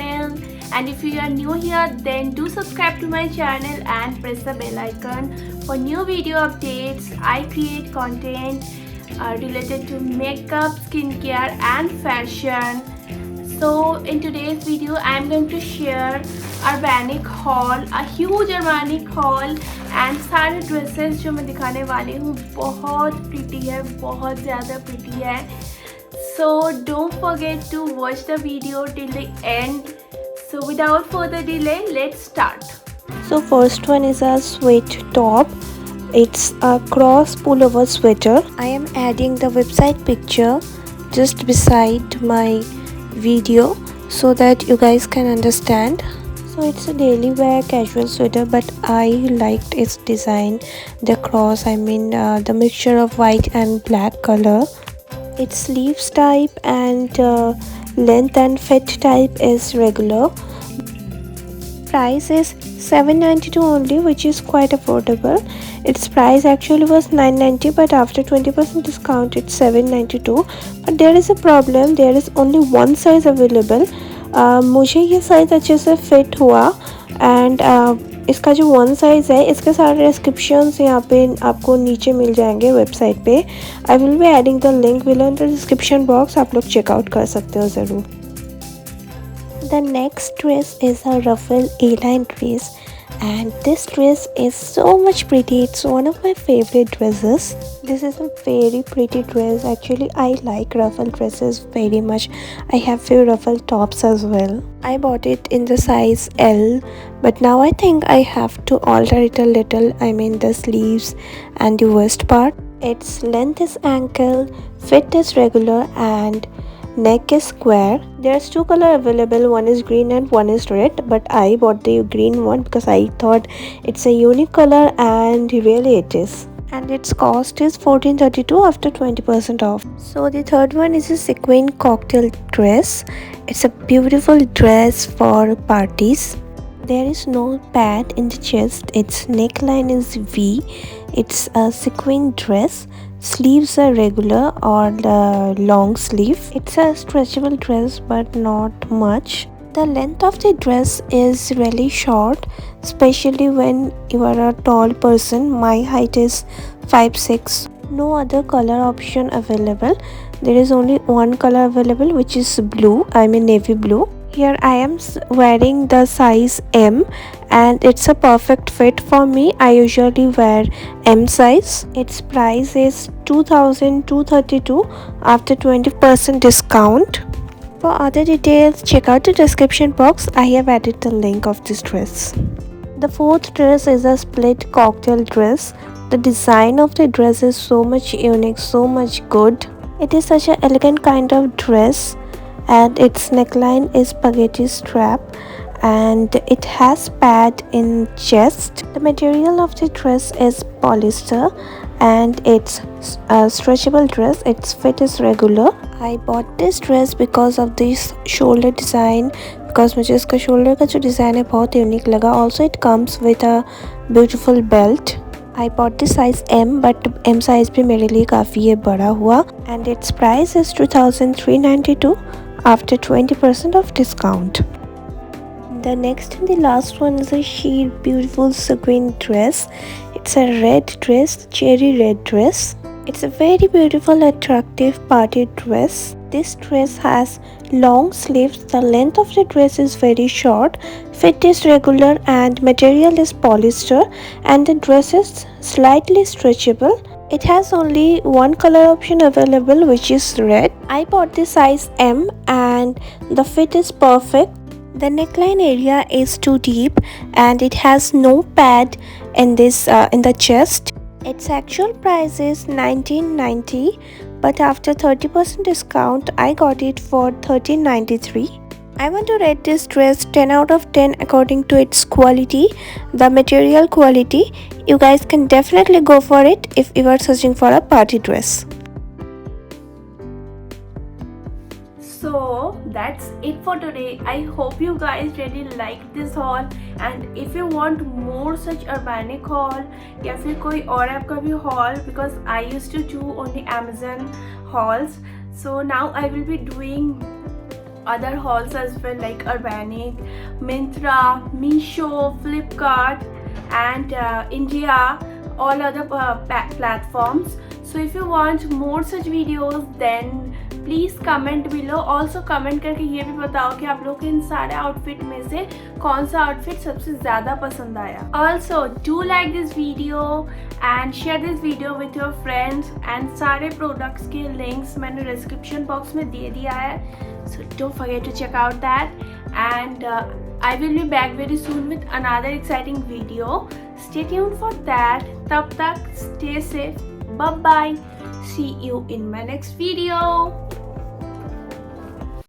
channel, and if you are new here then do subscribe to my channel and press the bell icon for new video updates. I create content related to makeup, skincare and fashion. So in today's video I am going to share Urbanic haul, a huge Urbanic haul, and सारे dresses जो मैं दिखाने वाली हूँ बहुत pretty है, बहुत ज़्यादा प्रिटी है. So don't forget to watch the video till the end. So without further delay, let's start. So first one is a sweat top. It's a cross pullover sweater. I am adding the website picture just beside my video so that you guys can understand. So it's a daily wear casual sweater, but I liked its design, the cross, the mixture of white and black color. Its sleeves type and length and fit type is regular. Price is $7.92 only, which is quite affordable. Its price actually was $9.90, but after 20% discount it's $7.92. But there is a problem, there is only one size available. मुझे ये size अच्छे से fit हुआ and इसका जो one size है इसके सारे डिस्क्रिप्शंस यहाँ पे आपको नीचे मिल जाएंगे वेबसाइट पे. I will be adding the link below in the description box, आप लोग चेकआउट कर सकते हो ज़रूर. The next dress is a ruffle A-line dress, and this dress is so much pretty. It's one of my favorite dresses. This is a very pretty dress. Actually, I like ruffle dresses very much. I have few ruffle tops as well. I bought it in the size L, but now I think I have to alter it a little. The sleeves and the waist part. Its length is ankle, fit is regular, and neck is square. There's two color available, one is green and one is red, but I bought the green one because I thought it's a unique color, and really it is. And its cost is $14.32 after 20% off. So the third one is a sequin cocktail dress. It's a beautiful dress for parties. There is no pad in the chest. Its neckline is V. It's a sequin dress. Sleeves are regular or long sleeve. It's a stretchable dress but not much. The length of the dress is really short, especially when you are a tall person. My height is 5'6". No other color option available. There is only one color available, which is blue, navy blue. Here I am wearing the size M, and it's a perfect fit for me. I usually wear M size. Its price is $2,232 after 20% discount. For other details, check out the description box. I have added the link of this dress. The fourth dress is a split cocktail dress. The design of the dress is so much unique, so much good. It is such an elegant kind of dress, and its neckline is spaghetti strap, and it has pad in chest. The material of the dress is polyester, and it's a stretchable dress. Its fit is regular. I bought this dress because of this shoulder design, because मुझे इसका shoulder का जो design है बहुत unique लगा. Also it comes with a beautiful belt. I bought the size M, but M size भी मेरे लिए काफ़ी ये बड़ा हुआ, and its price is $2,392 after 20% of discount. The next and the last one is a sheer beautiful sequin dress. It's a red dress, cherry red dress. It's a very beautiful, attractive party dress. This dress has long sleeves. The length of the dress is very short. Fit is regular and material is polyester, and the dress is slightly stretchable. It has only one color option available, which is red. I bought the size M, and the fit is perfect. The neckline area is too deep, and it has no pad in the chest. Its actual price is $19.90, but after 30% discount I got it for $13.93. I want to rate this dress 10 out of 10 according to its quality, the material quality. You guys can definitely go for it if you are searching for a party dress. So that's it for today. I hope you guys really liked this haul, and if you want more such Urbanic haul या फिर कोई और आपका भी haul, because I used to do only Amazon hauls, so now I will be doing other hauls as well, like Urbanic, Myntra, Meesho, Flipkart, and India, all other platforms. So if you want more such videos, then please comment below. Also comment करके ये भी बताओ कि आप लोग के इन सारे outfit में से कौन सा आउटफिट सबसे ज़्यादा पसंद आया. Also do like this video and share this video with your friends. And सारे प्रोडक्ट्स के लिंक्स मैंने डिस्क्रिप्शन बॉक्स में दे दिया है. So don't forget to check out that. And I will be back very soon with another exciting video. Stay tuned for that. तब तक stay safe. Bye bye. See you in my next video.